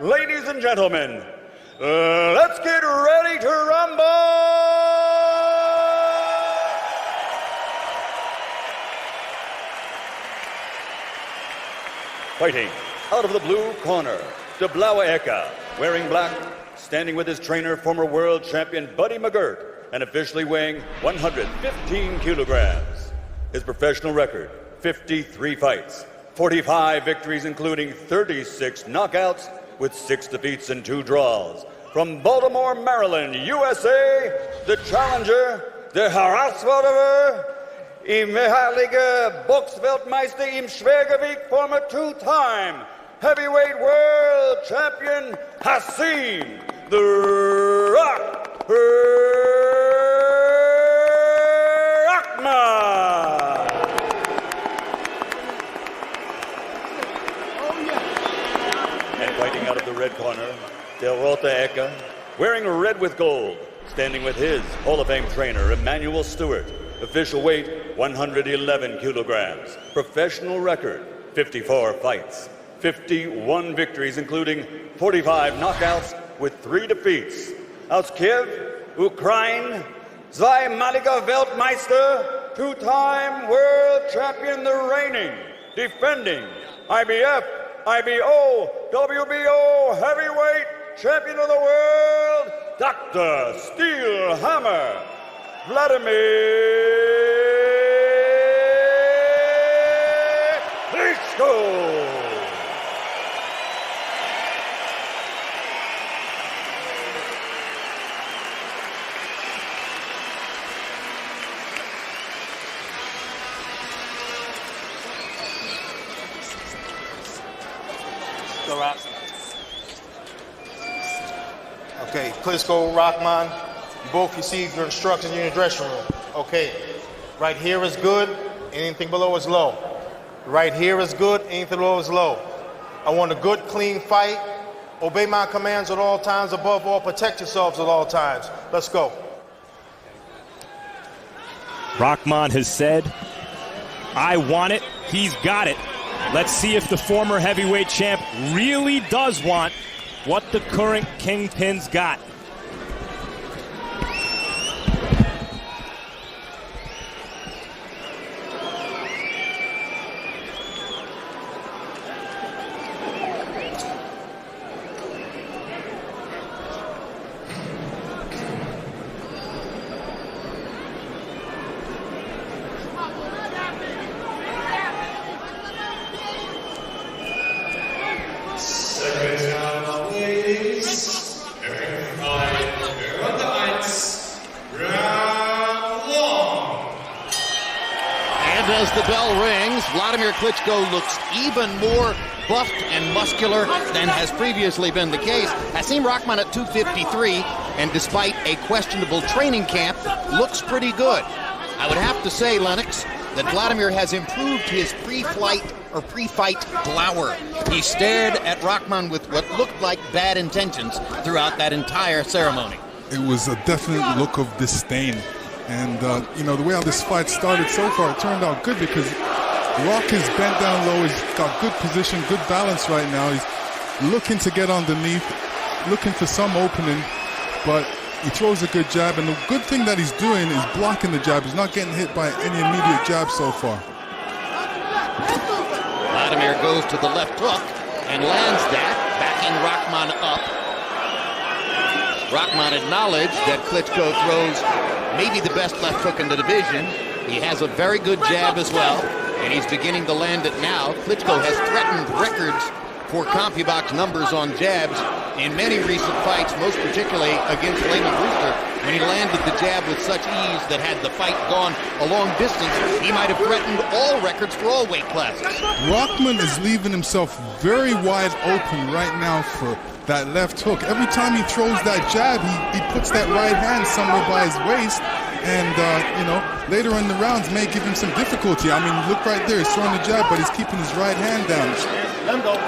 ladies and gentlemen, let's get ready to rumble! Fighting out of the blue corner, de Blauwe Ecke, wearing black, standing with his trainer, former world champion Buddy McGirt, and officially weighing 115 kilograms. His professional record, 53 fights, 45 victories, including 36 knockouts, with 6 defeats and 2 draws. From Baltimore, Maryland, USA, the challenger, der Herausforderer, ehemaliger Boxweltmeister im Schwergewicht, former 2-time heavyweight world champion, Hasim the Rock RAHMAN. And fighting out of the red corner, de Rote Ecke, wearing red with gold, standing with his Hall of Fame trainer, Emmanuel Stewart. Official weight, 111 kilograms. Professional record, 54 fights, 51 victories, including 45 knockouts with 3 defeats. Aus Kiev, Ukraine, zweimaliger Weltmeister, 2-time world champion, the reigning, defending IBF, IBO, WBO heavyweight champion of the world, Dr. Steel Hammer, Vladimir KLITSCHKO. Go, Rock. Okay, KLITSCHKO, Rahman, you both received your instructions in your dressing room. Okay, right here is good, anything below is low. Right here is good, anything below is low. I want a good, clean fight. Obey my commands at all times. Above all, protect yourselves at all times. Let's go. Rahman has said, I want it, he's got it. Let's see if the former heavyweight champ really does want what the current Kingpin's got. As the bell rings, Vladimir Klitschko looks even more buffed and muscular than has previously been the case. Hasim Rahman at 253, and despite a questionable training camp, looks pretty good. I would have to say, Lennox, that Vladimir has improved his pre-fight glower. He stared at Rahman with what looked like bad intentions throughout that entire ceremony. It was a definite look of disdain. And, you know, the way how this fight started so far, it turned out good because Rock is bent down low. He's got good position, good balance right now. He's looking to get underneath, looking for some opening, but he throws a good jab. And the good thing that he's doing is blocking the jab. He's not getting hit by any immediate jab so far. Vladimir goes to the left hook and lands that, backing Rahman up. Rahman acknowledged that Klitschko throws maybe the best left hook in the division. He has a very good jab as well, and he's beginning to land it now. Klitschko has threatened records for CompuBox numbers on jabs in many recent fights, most particularly against Layman Brewster, when he landed the jab with such ease that had the fight gone a long distance, he might have threatened all records for all weight classes. Rahman is leaving himself very wide open right now for that left hook. Every time he throws that jab, he puts that right hand somewhere by his waist, and you know, later in the rounds may give him some difficulty. I mean, look right there, he's throwing the jab, but he's keeping his right hand down.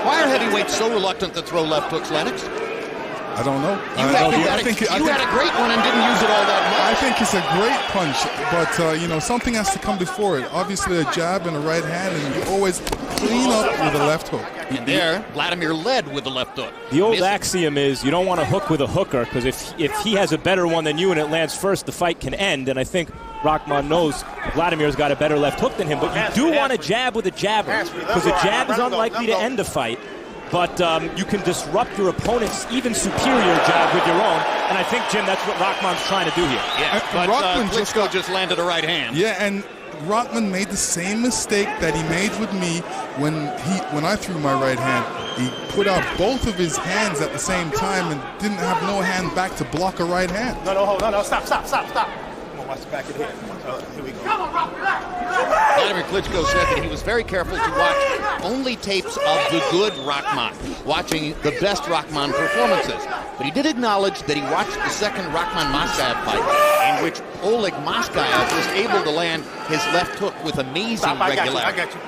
Why are heavyweights so reluctant to throw left hooks, Lennox? I don't know. You had a great one and didn't use it all that much. I think it's a great punch, but you know, something has to come before it. Obviously a jab and a right hand, and you always clean up with a left hook. And there, Vladimir led with the left hook. The old Missing. axiom is you don't want to hook with a hooker, because if he has a better one than you and it lands first, the fight can end. And I think Rahman knows Vladimir's got a better left hook than him. But you do want to jab with a jabber, because a jab is unlikely to end a fight. But you can disrupt your opponent's even superior jab with your own. And I think, Jim, that's what Rahman's trying to do here. Yeah, but Klitschko just landed a right hand. Yeah, and Rahman made the same mistake that he made with me when I threw my right hand. He put out both of his hands at the same time and didn't have no hand back to block a right hand. No, stop. Come on, watch the back of the head. Here we go. Vladimir Klitschko said that he was very careful to watch only tapes of the good Rahman, watching the best Rahman performances. But he did acknowledge that he watched the second Rahman-Moskaev fight, in which Oleg Moskaev was able to land his left hook with amazing regularity. I got you.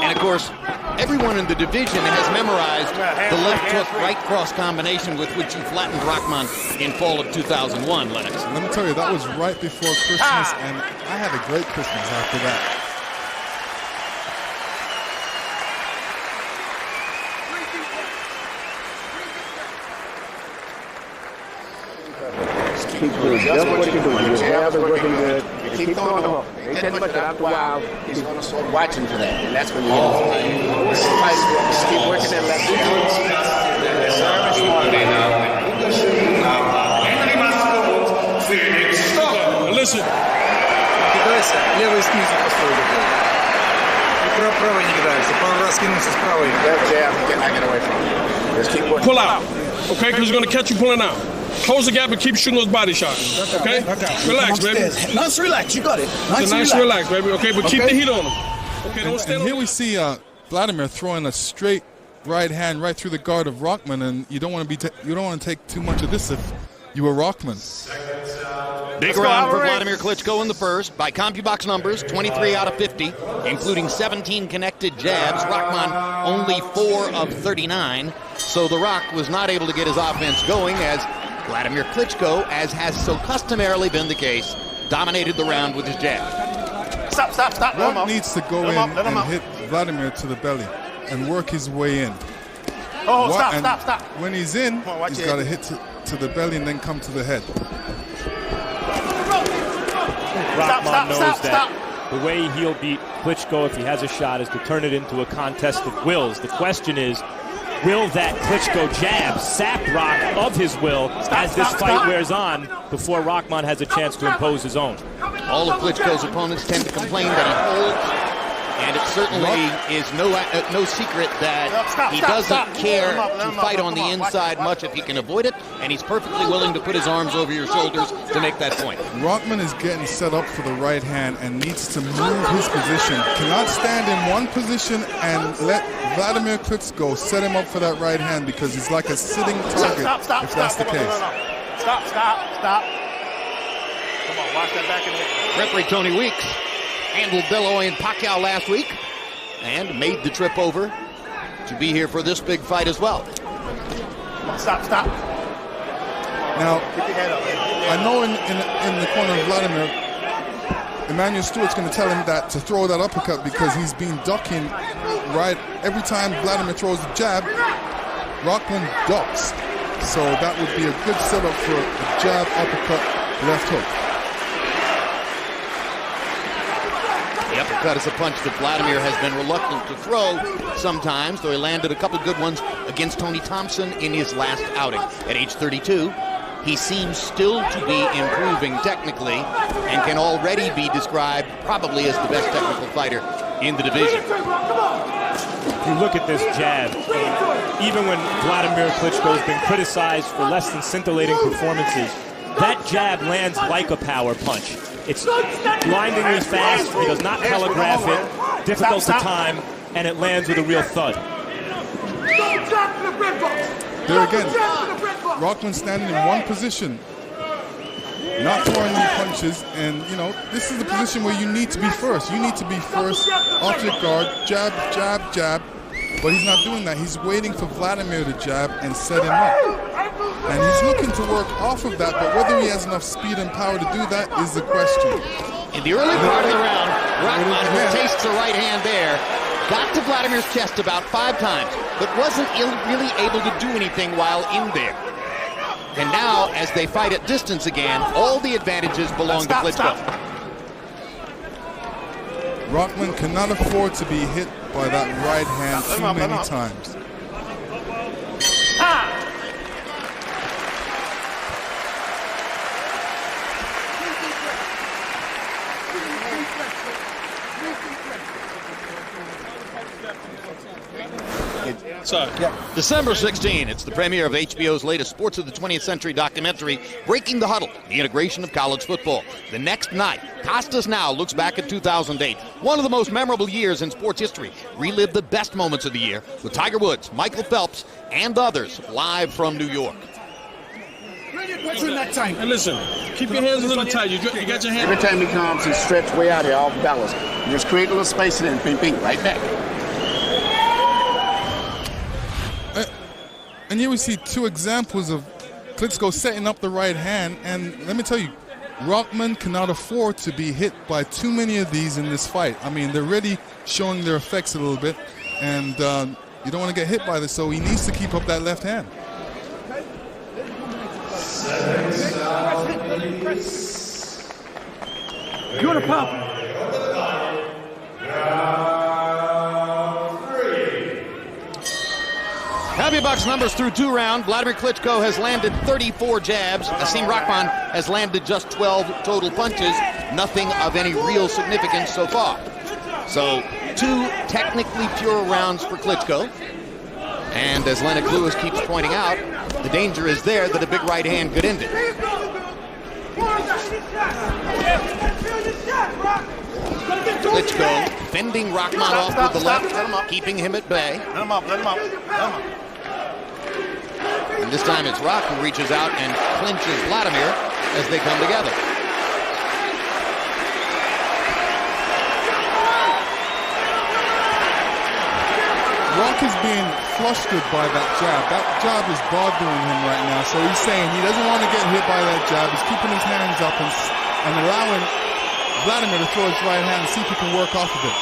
And of course, everyone in the division has memorized the left hook right cross combination with which he flattened Rahman in fall of 2001, Lennox. Let me tell you, that was right before Christmas, and I had a great Christmas after that. Keep doing just what you're doing. Your jab is working good. You keep throwing the hook. Ain't that much, but after a while, he's going to start watching for that. And that's when you get just keep working that left Listen. Кидайся, левый снизу постой. И правый не кидайся. Пару раз кинулся с правой. Left jab, I get away from him. Just keep working. Pull out. Okay, because he's going to catch you pulling out. Close the gap and keep shooting those body shots. Okay? Relax, baby. Nice relax, you got it. Nice relax, baby. Okay, but keep the heat on him. Okay, don't stand and here we see Vladimir throwing a straight right hand right through the guard of Rahman, and you don't want to take too much of this if you were Rahman. Big round for Vladimir Klitschko in the first. By CompuBox numbers, 23 out of 50, including 17 connected jabs. Rahman only 4 of 39. So The Rock was not able to get his offense going, as Vladimir Klitschko, as has so customarily been the case, dominated the round with his jab. Stop. Rock needs to go in and hit Vladimir to the belly and work his way in. Stop. When he's in, he's got to hit to the belly and then come to the head. Rahman knows that the way he'll beat Klitschko if he has a shot is to turn it into a contest of wills. The question is, will that Klitschko jab sap Rock of his will as this fight wears on before Rahman has a chance to impose his own? All of Klitschko's opponents tend to complain that he holds, and it certainly is no secret that he doesn't care to fight on the inside much if he can avoid it, and he's perfectly willing to put his arms over your shoulders to make that point. Rahman is getting set up for the right hand and needs to move his position. Cannot stand in one position and let Vladimir Klitschko set him up for that right hand, because he's like a sitting target if that's the case. Stop. Come on, watch that back in the head. Referee Tony Weeks handled Deloy and Pacquiao last week and made the trip over to be here for this big fight as well. Stop. Now, I know in the corner of Vladimir, Emmanuel Stewart's going to tell him that to throw that uppercut, because he's been ducking right every time Vladimir throws a jab. Rahman ducks, so that would be a good setup for a jab, uppercut, left hook. The uppercut is a punch that Vladimir has been reluctant to throw sometimes, though he landed a couple good ones against Tony Thompson in his last outing. At age 32, he seems still to be improving technically and can already be described probably as the best technical fighter in the division. If you look at this jab, even when Vladimir Klitschko has been criticized for less than scintillating performances, that jab lands like a power punch. It's blindingly fast, he does not telegraph it, difficult to time, and it lands with a real thud. There again, Rahman standing in one position, not throwing any punches, and this is the position where you need to be first. You need to be first off your guard, jab, but he's not doing that. He's waiting for Vladimir to jab and set him up. And he's looking to work off of that, but whether he has enough speed and power to do that is the question. In the early part of the round, Rahman, who tastes the right hand there, got to Vladimir's chest about 5 times, but wasn't really able to do anything while in there. And now, as they fight at distance again, all the advantages belong to Klitschko. Rahman cannot afford to be hit by that right hand too many times. December 16, it's the premiere of HBO's latest Sports of the 20th Century documentary, Breaking the Huddle, the integration of college football. The next night, Costas Now looks back at 2008, one of the most memorable years in sports history. Relive the best moments of the year with Tiger Woods, Michael Phelps, and others live from New York. What's in that tank? And listen, keep your hands a little tight. You got your hands. Every time he comes, he stretch way out here off balance. You just create a little space and then ping, ping, right back. And here we see 2 examples of Klitschko setting up the right hand, and let me tell you, Rahman cannot afford to be hit by too many of these in this fight. I mean, they're really showing their effects a little bit, and you don't want to get hit by this, so he needs to keep up that left hand. You want to pop? Happy Bucks numbers through 2 rounds. Vladimir Klitschko has landed 34 jabs. Hasim Rahman has landed just 12 total punches. Nothing of any real significance so far. So 2 technically pure rounds for Klitschko. And as Lennox Lewis keeps pointing out, the danger is there that a big right hand could end it. Klitschko fending Rahman off with the left, keeping him at bay. Let him up, let him up, let him up. And this time it's Rock who reaches out and clinches Vladimir as they come together. Rock is being flustered by that jab. That jab is bothering him right now. So he's saying he doesn't want to get hit by that jab. He's keeping his hands up and allowing Vladimir to throw his right hand and see if he can work off of it.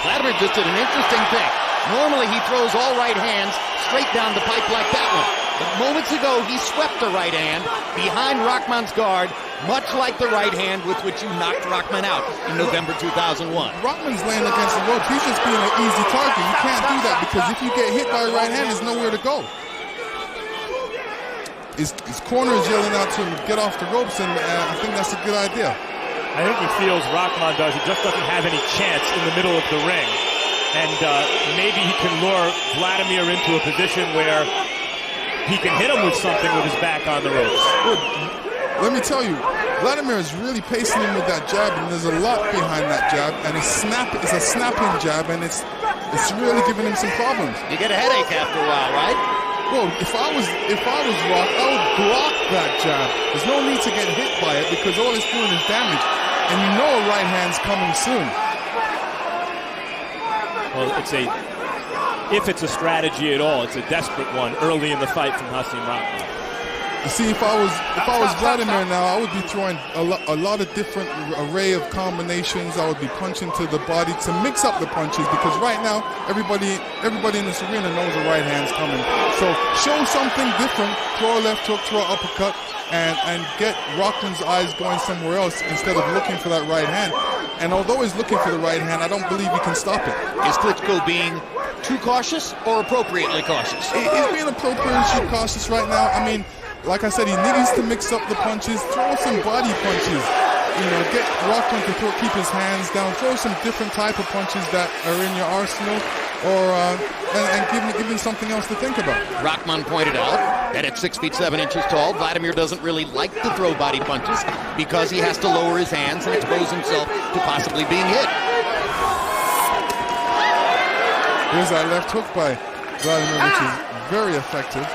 Vladimir just did an interesting thing. Normally he throws all right hands straight down the pipe like that one. But moments ago he swept the right hand behind Rahman's guard, much like the right hand with which you knocked Rahman out in November 2001. Rahman's laying against the ropes. He's just being an easy target. You can't do that because if you get hit by a right hand, there's nowhere to go. His corner is yelling out to him to get off the ropes, and I think that's a good idea. I think he feels Rahman does. He just doesn't have any chance in the middle of the ring. And maybe he can lure Vladimir into a position where he can hit him with something with his back on the ropes. Let me tell you, Vladimir is really pacing him with that jab, and there's a lot behind that jab, and it's a snapping jab, and it's really giving him some problems. You get a headache after a while, right? Well, if I was Rock, I would block that jab. There's no need to get hit by it because all it's doing is damage, and you know a right hand's coming soon. Well, if it's a strategy at all, it's a desperate one early in the fight from Hasim Rahman. You see, if I was Vladimir now, I would be throwing a lot of different array of combinations. I would be punching to the body to mix up the punches because right now everybody in this arena knows a right hand's coming. So show something different. Throw a left hook, throw an uppercut, and get Rahman's eyes going somewhere else instead of looking for that right hand. And although he's looking for the right hand, I don't believe he can stop it. Is Klitschko being too cautious or appropriately cautious? He's being appropriately cautious right now. I mean, like I said, he needs to mix up the punches, throw some body punches, get Rahman to keep his hands down, throw some different type of punches that are in your arsenal, or and give him something else to think about. Rahman pointed out that at 6 feet 7 inches tall, Vladimir doesn't really like to throw body punches because he has to lower his hands and expose himself to possibly being hit. Here's that left hook by Vladimir, which is very effective.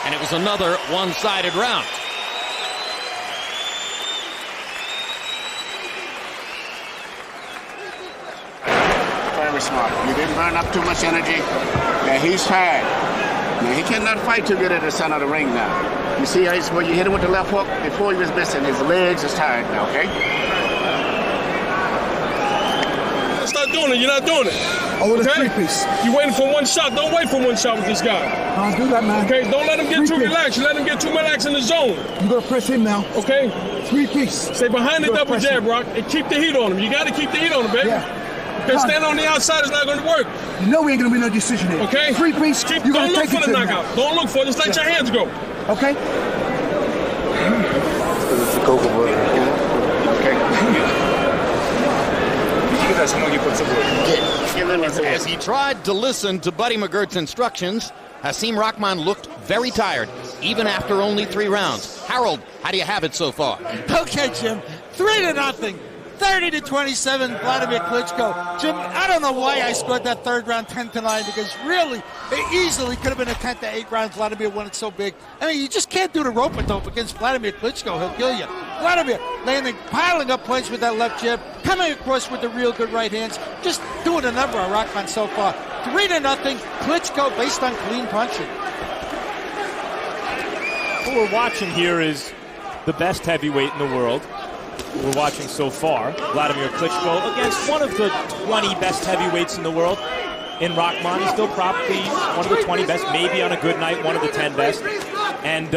And it was another one-sided round. Very smart. You didn't burn up too much energy. Yeah, he's tired. Now, he cannot fight too good at the center of the ring now. You see how where you hit him with the left hook? Before he was missing, his legs is tired now, okay? Start doing it. You're not doing it. Oh, with okay? a three-piece. You're waiting for one shot. Don't wait for one shot with this guy. I'll do that, man. Okay, don't let him get too relaxed. You let him get too relaxed in the zone. You're going to press him now. Okay? Three-piece. Stay behind the double jab, Rock, and keep the heat on him. You got to keep the heat on him, baby. Yeah. Because stand on the outside is not going to work. You know we ain't going to be no decision here. Okay? Three-piece, you're going to take it to him. Don't look for the knockout. Don't look for it. Just let your hands go. Okay? As he tried to listen to Buddy McGirt's instructions, Hasim Rahman looked very tired, even after only 3 rounds. Harold, how do you have it so far? Okay, Jim. 3-0. 30-27, Vladimir Klitschko. Jim, I don't know why I scored that third round 10-9, because really, it easily could have been a 10-8 round. Vladimir won it so big. I mean, you just can't do the rope-a-dope against Vladimir Klitschko. He'll kill you. Vladimir landing, piling up points with that left jab, coming across with the real good right hands, just doing a number on Rahman so far. 3-0, Klitschko based on clean punching. What we're watching here is the best heavyweight in the world. We're watching so far, Vladimir Klitschko against one of the 20 best heavyweights in the world. In Rahman, he's still probably one of the 20 best, maybe on a good night, one of the 10 best. And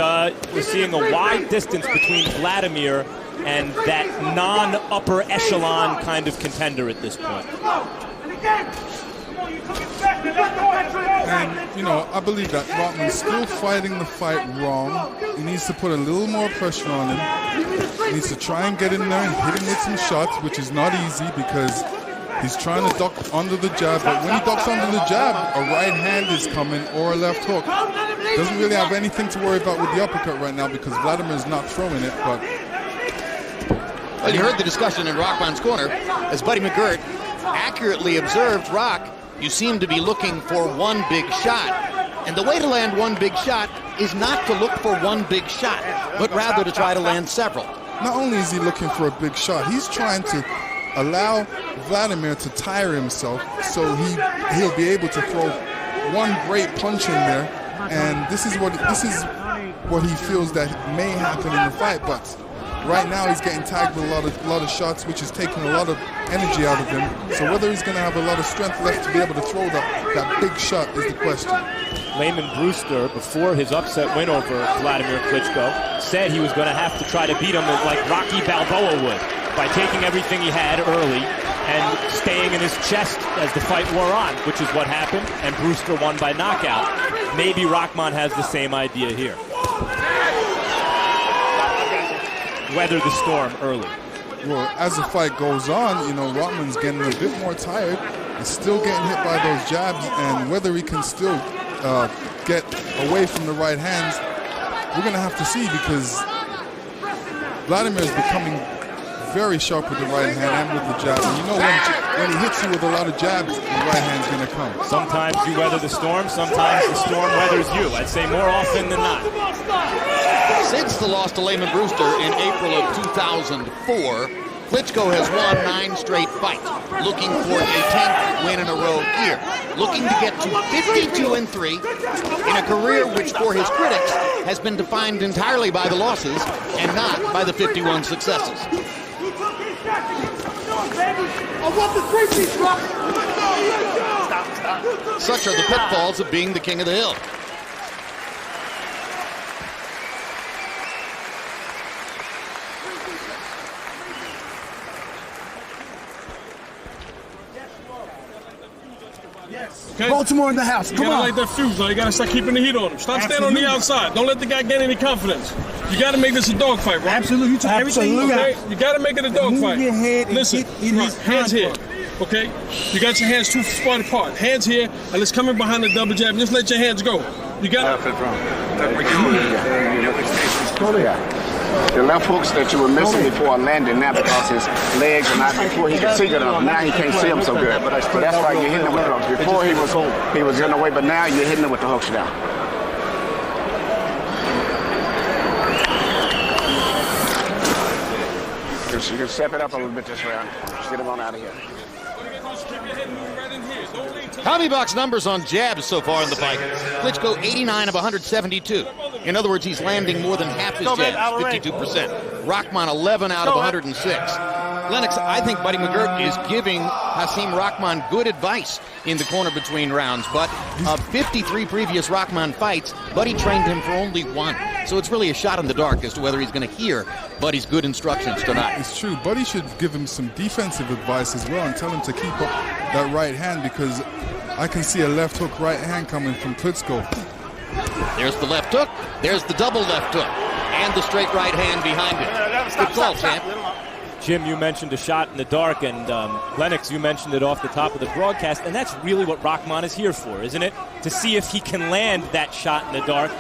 we're seeing a wide distance between Vladimir and that non-upper echelon kind of contender at this point. And, you know, I believe that Rahman's still fighting the fight wrong. He needs to put a little more pressure on him. He needs to try and get in there and hit him with some shots, which is not easy because he's trying to duck under the jab. But when he ducks under the jab, a right hand is coming or a left hook. Doesn't really have anything to worry about with the uppercut right now because Vladimir's not throwing it. But well, you heard the discussion in Rahman's corner as Buddy McGirt accurately observed, Rock, you seem to be looking for one big shot. And the way to land one big shot is not to look for one big shot, but rather to try to land several. Not only is he looking for a big shot, he's trying to allow Vladimir to tire himself so he'll be able to throw one great punch in there. And this is what he feels that may happen in the fight. But right now he's getting tagged with a lot of shots, which is taking a lot of energy out of him. So whether he's going to have a lot of strength left to be able to throw that big shot is the question. Layman Brewster, before his upset win over Vladimir Klitschko, said he was going to have to try to beat him like Rocky Balboa would, by taking everything he had early and staying in his chest as the fight wore on, which is what happened, and Brewster won by knockout. Maybe Rahman has the same idea here. Weather the storm early. Well, as the fight goes on, you know, Rahman's getting a bit more tired. He's still getting hit by those jabs, and whether he can still get away from the right hands, we're going to have to see, because Vladimir is becoming very sharp with the right hand and with the jab. And you know when he hits you with a lot of jabs, the right hand's going to come. Sometimes you weather the storm, sometimes the storm weathers you. I'd say more often than not. Since the loss to Layman Brewster in April of 2004, Klitschko has won 9 straight fights, looking for a 10th win in a row here, looking to get to 52-3 in a career which, for his critics, has been defined entirely by the losses and not by the 51 successes. Such are the pitfalls of being the king of the hill. Okay? Baltimore in the house. Come you gotta on. light that fuse, though. You gotta start keeping the heat on him. Stop standing on the outside. Don't let the guy get any confidence. You gotta make this a dogfight, right? Absolutely. You took everything you got. Okay? You gotta make it a dogfight. Move your head and listen, get in his hands here. Okay? You got your hands too far apart. Hands here, and let's come in behind the double jab. Just let your hands go. You got it. The left hooks that you were missing before landing now because his legs are not, before he could see good enough. Now he can't see them so good. So that's why you're hitting him with the hooks. Before he was getting away, but now you're hitting him with the hooks now. You can step it up a little bit this round. Just get him on out of here. Hobby box numbers on jabs so far in the fight. Klitschko 89 of 172. In other words, he's landing more than half his jabs, 52%. Rahman 11 out of 106. Lennox, I think Buddy McGirt is giving Hasim Rahman good advice in the corner between rounds, but of 53 previous Rahman fights, Buddy trained him for only one. So it's really a shot in the dark as to whether he's going to hear Buddy's good instructions tonight. It's true. Buddy should give him some defensive advice as well and tell him to keep up that right hand, because I can see a left hook right hand coming from Klitschko. There's the left hook, there's the double left hook, and the straight right hand behind it. Good call, champ. Jim, you mentioned a shot in the dark, and Lennox, you mentioned it off the top of the broadcast, and that's really what Rahman is here for, isn't it? To see if he can land that shot in the dark,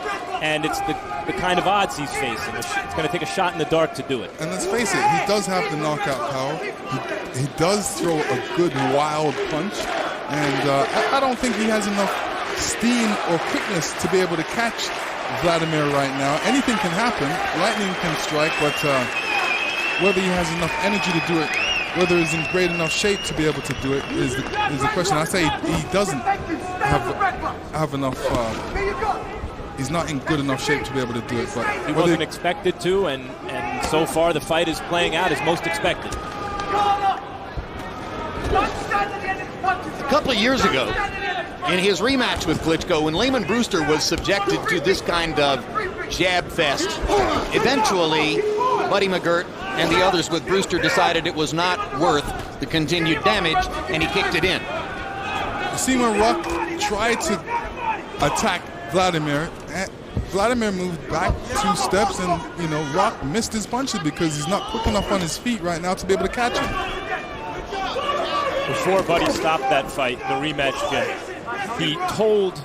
and it's the kind of odds he's facing. It's going to take a shot in the dark to do it. And let's face it, he does have the knockout power. He does throw a good wild punch, and I don't think he has enough steam or quickness to be able to catch Vladimir right now. Anything can happen. Lightning can strike, but whether he has enough energy to do it, whether he's in great enough shape to be able to do it is the question. I say he doesn't have enough. He's not in good enough shape to be able to do it. But he wasn't expected to, and so far the fight is playing out as most expected. A couple of years ago, in his rematch with Klitschko, when Lehman Brewster was subjected to this kind of jab fest, eventually Buddy McGirt and the others with Brewster decided it was not worth the continued damage, and he kicked it in. You see when Rock tried to attack Vladimir, Vladimir moved back 2 steps, and Rock missed his punches because he's not quick enough on his feet right now to be able to catch him. Before Buddy stopped that fight, the rematch, Jim, he told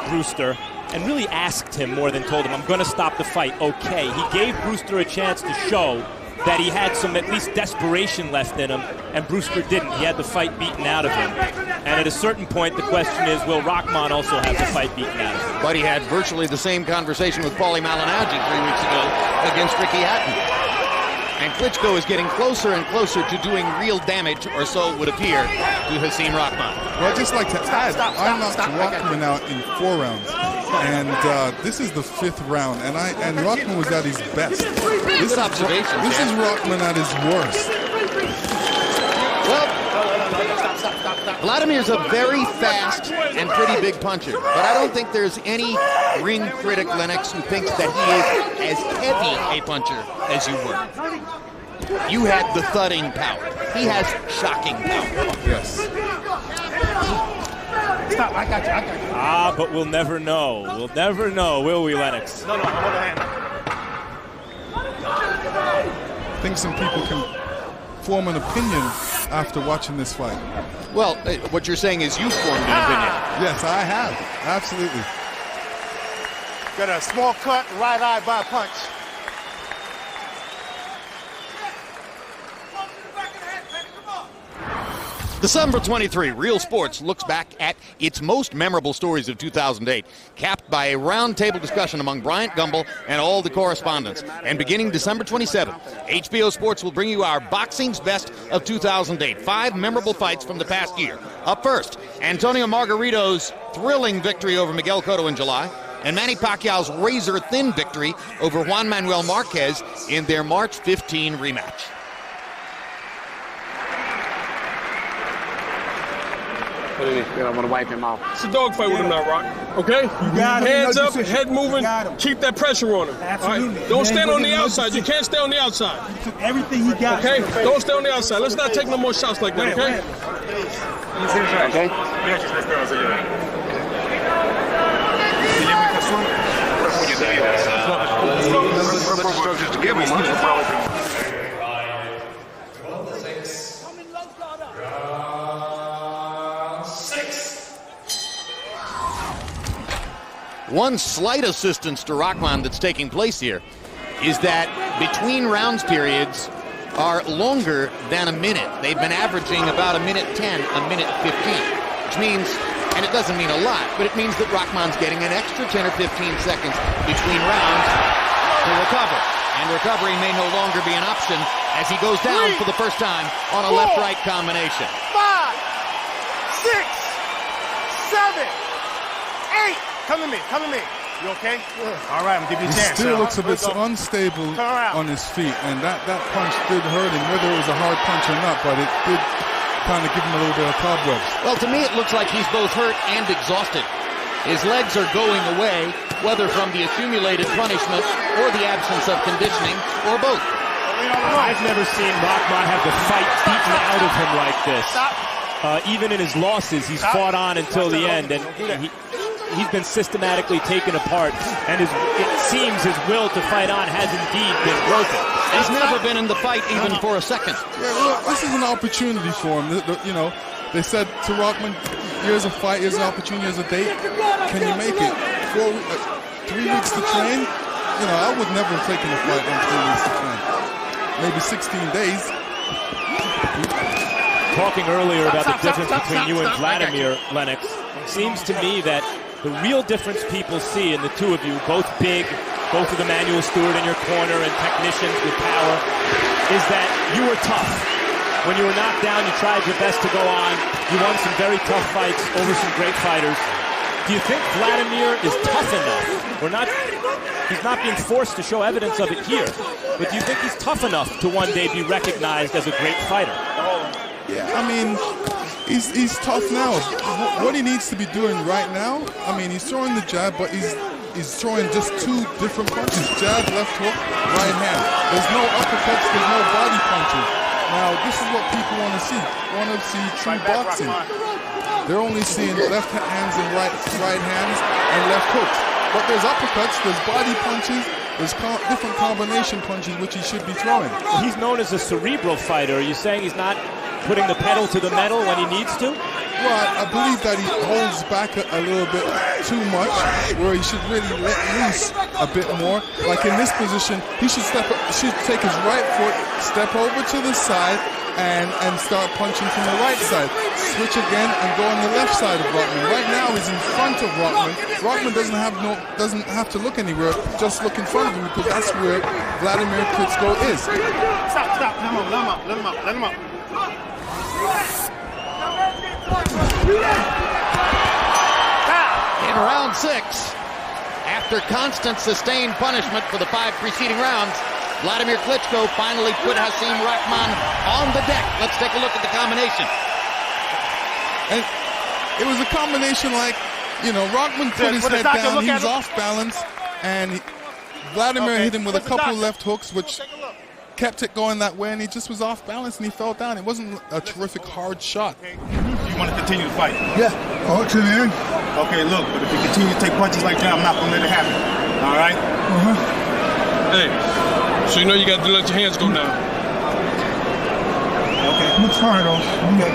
Brewster, and really asked him more than told him, I'm going to stop the fight, okay. He gave Brewster a chance to show that he had some at least desperation left in him, and Brewster didn't. He had the fight beaten out of him. And at a certain point, the question is, will Rahman also have the fight beaten out of him? Buddy had virtually the same conversation with Paulie Malignaggi 3 weeks ago against Ricky Hatton. And Klitschko is getting closer and closer to doing real damage, or so it would appear, to Hasim Rahman. Well, I'd just like to add, I knocked Rahman out in 4 rounds. And this is the 5th round, and Rahman was at his best. Good observation. This is Rahman at his worst. Well, Vladimir's a very fast and pretty big puncher, but I don't think there's any ring critic, Lennox, who thinks that he is as heavy a puncher as you were. You had the thudding power. He has shocking power. Yes. Stop, I got you. But we'll never know. We'll never know, will we, Lennox? No, hold the hand. I think some people can form an opinion after watching this fight. Well, what you're saying is you formed an opinion. Yes, I have. Absolutely. Got a small cut, right eye by a punch. December 23, Real Sports looks back at its most memorable stories of 2008, capped by a roundtable discussion among Bryant Gumbel and all the correspondents. And beginning December 27, HBO Sports will bring you our Boxing's Best of 2008, 5 memorable fights from the past year. Up first, Antonio Margarito's thrilling victory over Miguel Cotto in July, and Manny Pacquiao's razor-thin victory over Juan Manuel Marquez in their March 15 rematch. What do you mean? I want to wipe him off. It's a dogfight with him now, Rock. Okay? You got him. Hands No up, decision. head moving. Keep that pressure on him. Absolutely. All right? Don't stand on the No outside. You decision. can't stay on the outside. He took everything he got. Okay? Don't stay on the outside. Let's not take no more shots like that, okay? Okay? Instructions to give him, huh? One slight assistance to Rahman that's taking place here is that between rounds periods are longer than a minute. They've been averaging about a minute 10, a minute 15, which means, and it doesn't mean a lot, but it means that Rahman's getting an extra 10 or 15 seconds between rounds to recover. And recovery may no longer be an option as he goes down for the first time on a left-right combination. 5, 6, 7, 8. Come to me. Come to me. You okay? All right, I'm gonna give you a chance. He still looks a bit Let's go. unstable Turn around. on his feet, and that punch did hurt him, whether it was a hard punch or not, but it did kind of give him a little bit of cobwebs. Well, to me, it looks like he's both hurt and exhausted. His legs are going away, whether from the accumulated punishment or the absence of conditioning, or both. I've never seen Rahman have the fight beaten out of him like this. Even in his losses, he's fought on until the end, and he's been systematically taken apart, and it seems his will to fight on has indeed been broken. He's never been in the fight even for a second. Yeah, look, this is an opportunity for him. You know, they said to Rahman, here's a fight, here's an opportunity, here's a date. Can you make it? 3 weeks to train? You know, I would never have taken a fight on 3 weeks to train. Maybe 16 days. Talking earlier about the difference between you and Vladimir, Lennox, seems to me that the real difference people see in the two of you, both big, both with Emmanuel Stewart in your corner and technicians with power, is that you were tough. When you were knocked down, you tried your best to go on. You won some very tough fights over some great fighters. Do you think Vladimir is tough enough? He's not being forced to show evidence of it here, but do you think he's tough enough to one day be recognized as a great fighter? Yeah, I mean, he's tough now. What he needs to be doing right now, I mean, he's throwing the jab, but he's throwing just 2 different punches. Jab, left hook, right hand. There's no uppercuts, there's no body punches. Now, this is what people want to see. Want to see true boxing. They're only seeing left hands and right hands and left hooks. But there's uppercuts, there's body punches, there's different combination punches which he should be throwing. He's known as a cerebral fighter. Are you saying he's not putting the pedal to the metal when he needs to? Well, I believe that he holds back a little bit too much, where he should really let loose a bit more. Like in this position, he should take his right foot, step over to the side, and start punching from the right side. Switch again and go on the left side of Rahman. Right now he's in front of Rahman. Rahman doesn't have to look anywhere, just look in front of him, because that's where Vladimir Klitschko is. Stop. Let him up. In round 6, after constant sustained punishment for the 5 preceding rounds, Vladimir Klitschko finally put Hasim Rahman on the deck. Let's take a look at the combination. And it was a combination like, you know, Rahman put his head down, he was off balance, and Vladimir hit him with a couple left hooks, which kept it going that way, and he just was off balance and he fell down. It wasn't a terrific hard shot. You want to continue to fight? Yeah, all to the end. Okay, look, but if you continue to take punches like that, I'm not going to let it happen. All right? Hey, so you know you got to let your hands go now. Okay. I'm sorry, though. I'm good.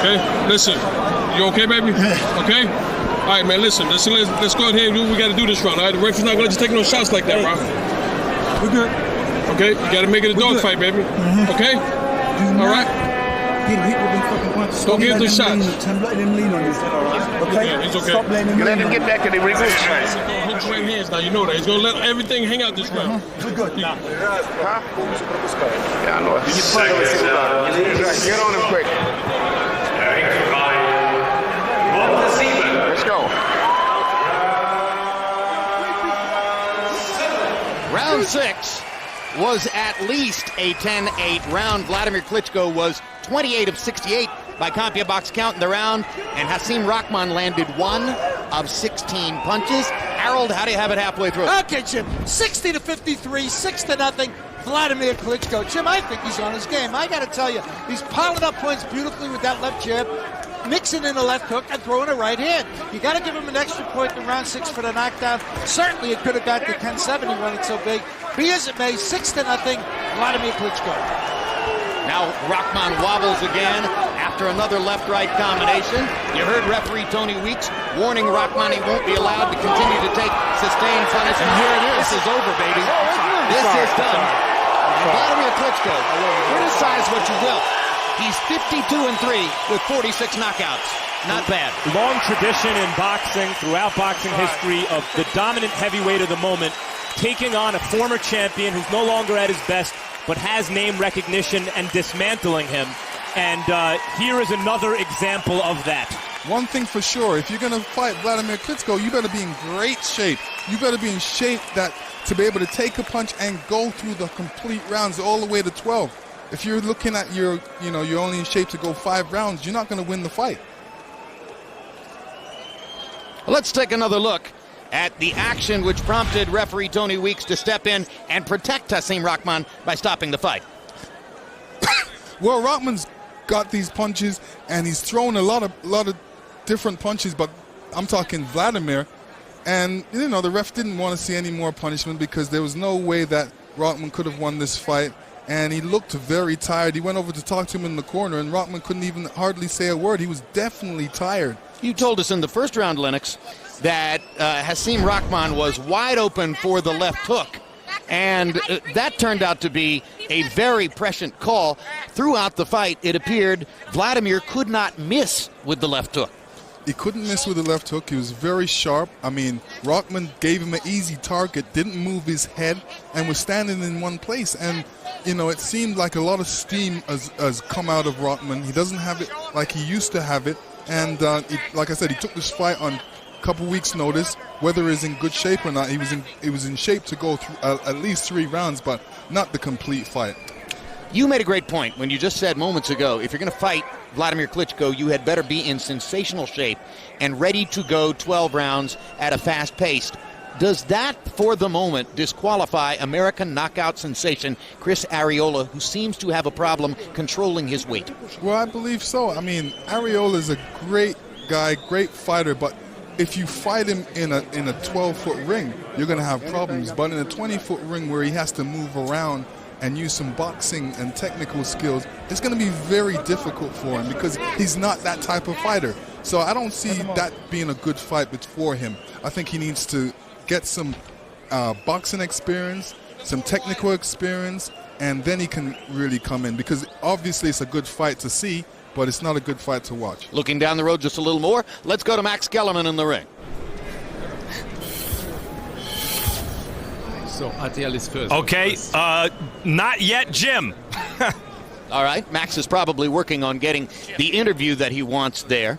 Okay, listen. You okay, baby? Yeah. Okay? All right, man, listen. Let's go ahead and do what we got to do this round, all right? The referee's not going to just take no shots like that, bro. We're good. Okay? You got to make it a dog fight, baby. Okay? All right? Get hit with them fucking punches. Don't give the shots. Let them lean on you. Okay? Yeah, he's okay. Stop letting them You let lean him on get back and he regroup. Hold your right hands now, you know that. He's going to let everything hang out this round. We're good. Yeah, I know. Get on him quick. Let's go. Round 6 was at least a 10-8 round. Vladimir Klitschko was 28 of 68 by CompuBox count in the round, and Hasim Rahman landed 1 of 16 punches. Harold, how do you have it halfway through? Okay, Jim, 60-53, 6-0. Vladimir Klitschko. Jim, I think he's on his game. I got to tell you, he's piling up points beautifully with that left jab, mixing in a left hook and throwing a right hand. You got to give him an extra point in round 6 for the knockdown. Certainly it could have got to 10-7. He won it so big. Be as it may, 6-0, Vladimir Klitschko. Now Rahman wobbles again after another left-right combination. You heard referee Tony Weeks warning Rahman he won't be allowed to continue to take sustained punishment. And here it is. This is over, baby. This is done. Vladimir Klitschko, criticize what you will. He's 52-3 with 46 knockouts. Not bad. Long tradition in boxing, throughout boxing history, of the dominant heavyweight of the moment taking on a former champion who's no longer at his best, but has name recognition and dismantling him. And here is another example of that. One thing for sure, if you're going to fight Vladimir Klitschko, you better be in great shape. You better be in shape that to be able to take a punch and go through the complete rounds all the way to 12. If you're looking at you're only in shape to go 5 rounds, you're not going to win the fight. Let's take another look at the action which prompted referee Tony Weeks to step in and protect Hasim Rahman by stopping the fight. Well, Rahman's got these punches, and he's thrown a lot of different punches, but I'm talking Vladimir. And, the ref didn't want to see any more punishment because there was no way that Rahman could have won this fight. And he looked very tired. He went over to talk to him in the corner, and Rahman couldn't even hardly say a word. He was definitely tired. You told us in the first round, Lennox, that Hasim Rahman was wide open for the left hook. And that turned out to be a very prescient call. Throughout the fight, it appeared Vladimir could not miss with the left hook. He couldn't miss with the left hook. He was very sharp. I mean, Rahman gave him an easy target, didn't move his head, and was standing in one place. And, it seemed like a lot of steam has come out of Rahman. He doesn't have it like he used to have it. And, like I said, he took this fight on a couple weeks' notice. Whether he's in good shape or not, he was in shape to go through at least 3 rounds, but not the complete fight. You made a great point when you just said moments ago, if you're going to fight Vladimir Klitschko, you had better be in sensational shape and ready to go 12 rounds at a fast pace. Does that, for the moment, disqualify American knockout sensation Chris Arreola, who seems to have a problem controlling his weight? Well, I believe so. I mean, Arreola is a great guy, great fighter, but if you fight him in a 12-foot ring, you're going to have problems. But in a 20-foot ring where he has to move around and use some boxing and technical skills, it's going to be very difficult for him because he's not that type of fighter. So I don't see that being a good fight for him. I think he needs to get some boxing experience, some technical experience, and then he can really come in, because obviously it's a good fight to see, but it's not a good fight to watch. Looking down the road just a little more, let's go to Max Kellerman in the ring. So, RTL is first. Okay, not yet, Jim. All right, Max is probably working on getting the interview that he wants there.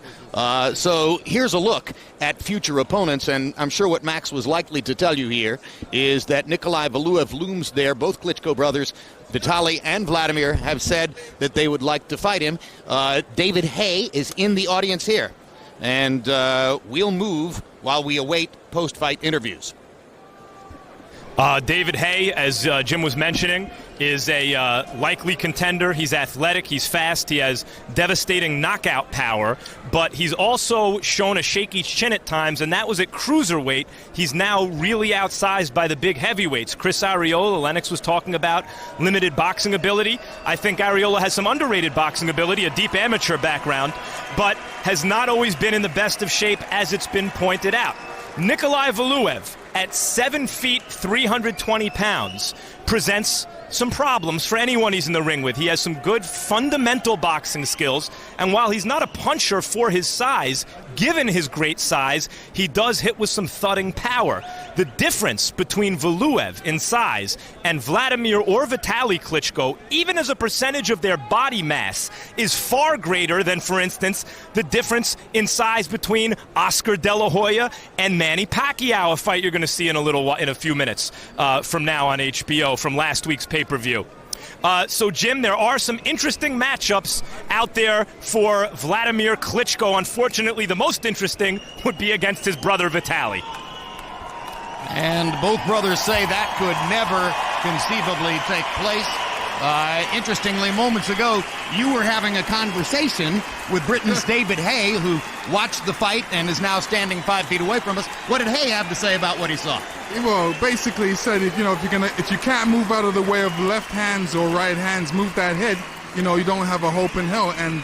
So here's a look at future opponents, and I'm sure what Max was likely to tell you here is that Nikolai Valuev looms there. Both Klitschko brothers, Vitaly and Vladimir, have said that they would like to fight him. David Hay is in the audience here, and we'll move while we await post-fight interviews. David Hay, as Jim was mentioning, is a likely contender. He's athletic, he's fast, he has devastating knockout power, but he's also shown a shaky chin at times, and that was at cruiserweight. He's now really outsized by the big heavyweights. Chris Arreola, Lennox was talking about limited boxing ability. I think Arreola has some underrated boxing ability, a deep amateur background, but has not always been in the best of shape, as it's been pointed out. Nikolai Valuev, at 7 feet, 320 pounds, presents some problems for anyone he's in the ring with. He has some good fundamental boxing skills, and while he's not a puncher for his size, given his great size, he does hit with some thudding power. The difference between Valuev in size and Vladimir or Vitaly Klitschko, even as a percentage of their body mass, is far greater than, for instance, the difference in size between Oscar De La Hoya and Manny Pacquiao, a fight you're going to see in a few minutes from now on HBO from last week's pay-per-view. So, Jim, there are some interesting matchups out there for Vladimir Klitschko. Unfortunately, the most interesting would be against his brother Vitaly. And both brothers say that could never conceivably take place. Interestingly, moments ago, you were having a conversation with Britain's David Hay, who watched the fight and is now standing 5 feet away from us. What did Hay have to say about what he saw? Well, basically he said if you can't move out of the way of left hands or right hands, move that head, you don't have a hope in hell. And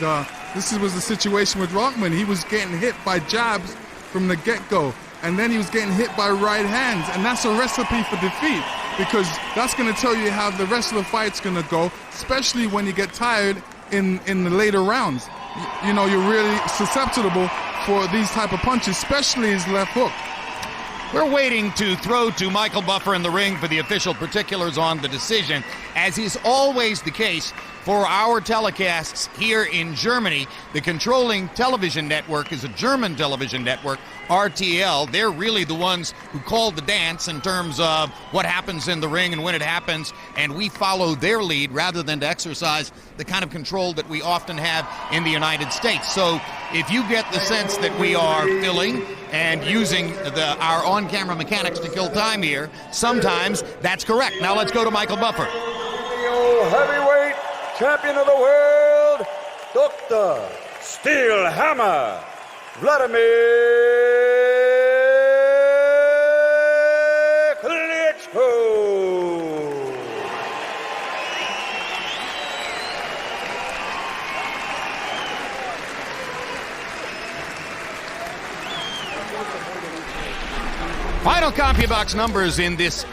this was the situation with Rahman. He was getting hit by jabs from the get-go, and then he was getting hit by right hands, and that's a recipe for defeat, because that's going to tell you how the rest of the fight's going to go, especially when you get tired in the later rounds. You're really susceptible for these type of punches, especially his left hook. We're waiting to throw to Michael Buffer in the ring for the official particulars on the decision. As is always the case for our telecasts here in Germany. The controlling television network is a German television network, RTL. They're really the ones who call the dance in terms of what happens in the ring and when it happens, and we follow their lead rather than to exercise the kind of control that we often have in the United States. So if you get the sense that we are filling and using our on-camera mechanics to kill time here, sometimes that's correct. Now let's go to Michael Buffer. The heavyweight champion of the world, Dr. Steel Hammer, Vladimir KLITSCHKO. Final CompuBox numbers in this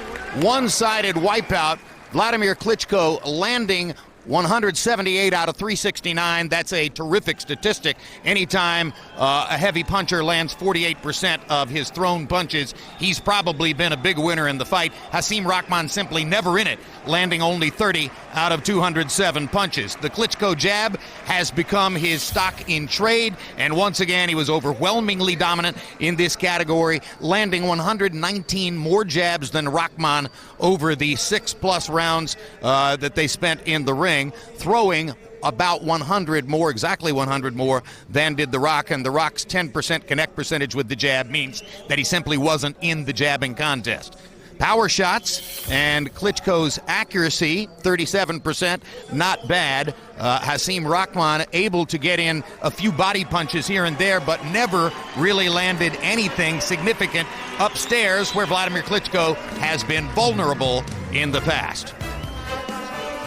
one-sided wipeout. Vladimir Klitschko landing 178 out of 369. That's a terrific statistic. Anytime a heavy puncher lands 48% of his thrown punches, he's probably been a big winner in the fight. Hasim Rahman simply never in it, landing only 30 out of 207 punches. The Klitschko jab has become his stock in trade, and once again he was overwhelmingly dominant in this category, landing 119 more jabs than Rahman over the 6+ rounds that they spent in the ring, throwing about 100 more, exactly 100 more than did The Rock, and The Rock's 10% connect percentage with the jab means that he simply wasn't in the jabbing contest. Power shots and Klitschko's accuracy, 37%, not bad. Hasim Rahman able to get in a few body punches here and there, but never really landed anything significant upstairs, where Vladimir Klitschko has been vulnerable in the past.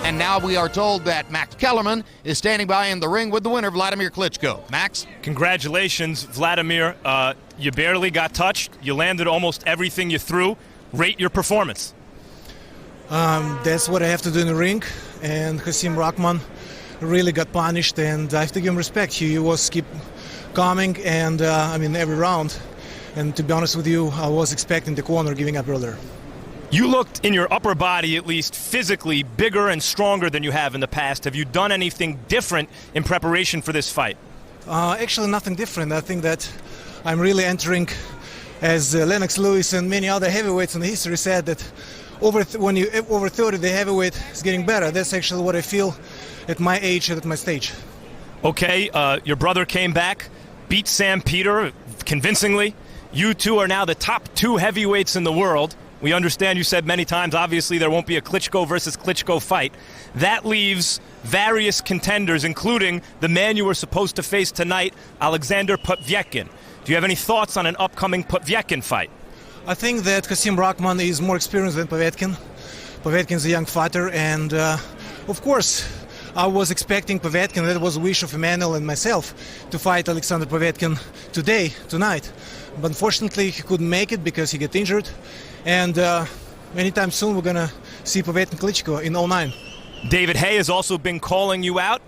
And now we are told that Max Kellerman is standing by in the ring with the winner, Vladimir Klitschko. Max? Congratulations, Vladimir. You barely got touched. You landed almost everything you threw. Rate your performance. That's what I have to do in the ring. And Hasim Rahman really got punished, and I have to give him respect. He was keep coming, and every round. And to be honest with you, I was expecting the corner giving up earlier. You looked, in your upper body at least, physically bigger and stronger than you have in the past. Have you done anything different in preparation for this fight? Actually, nothing different. I think that I'm really entering, as Lennox Lewis and many other heavyweights in the history said, that when you over 30, the heavyweight is getting better. That's actually what I feel at my age and at my stage. Okay, your brother came back, beat Sam Peter convincingly. You two are now the top 2 heavyweights in the world. We understand, you said many times, obviously there won't be a Klitschko versus Klitschko fight. That leaves various contenders, including the man you were supposed to face tonight, Alexander Povetkin. Do you have any thoughts on an upcoming Povetkin fight? I think that Hasim Rahman is more experienced than Povetkin. Povetkin's a young fighter, and of course, I was expecting Povetkin. That was a wish of Emmanuel and myself to fight Alexander Povetkin tonight. But unfortunately, he couldn't make it because he got injured. And anytime soon, we're going to see Povetkin Klitschko in 09. David Haye has also been calling you out.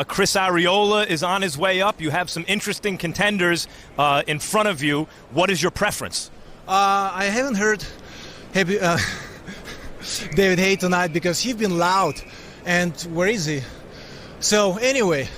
Chris Arreola is on his way up. You have some interesting contenders in front of you. What is your preference? I haven't heard David Haye tonight because he's been loud. And where is he? So anyway,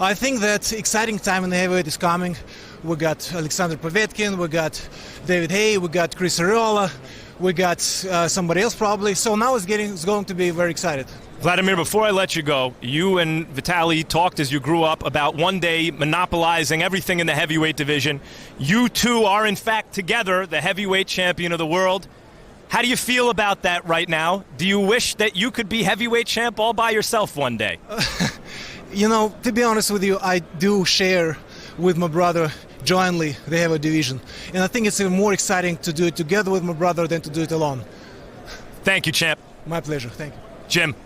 I think that exciting time in the heavyweight is coming. We got Alexander Povetkin, we got David Haye, we got Chris Arreola, we got somebody else probably. So now it's going to be very excited. Vladimir, before I let you go, you and Vitaly talked as you grew up about one day monopolizing everything in the heavyweight division. You two are, in fact, together the heavyweight champion of the world. How do you feel about that right now? Do you wish that you could be heavyweight champ all by yourself one day? To be honest with you, I do share with my brother jointly the heavyweight division. And I think it's even more exciting to do it together with my brother than to do it alone. Thank you, champ. My pleasure. Thank you. Jim.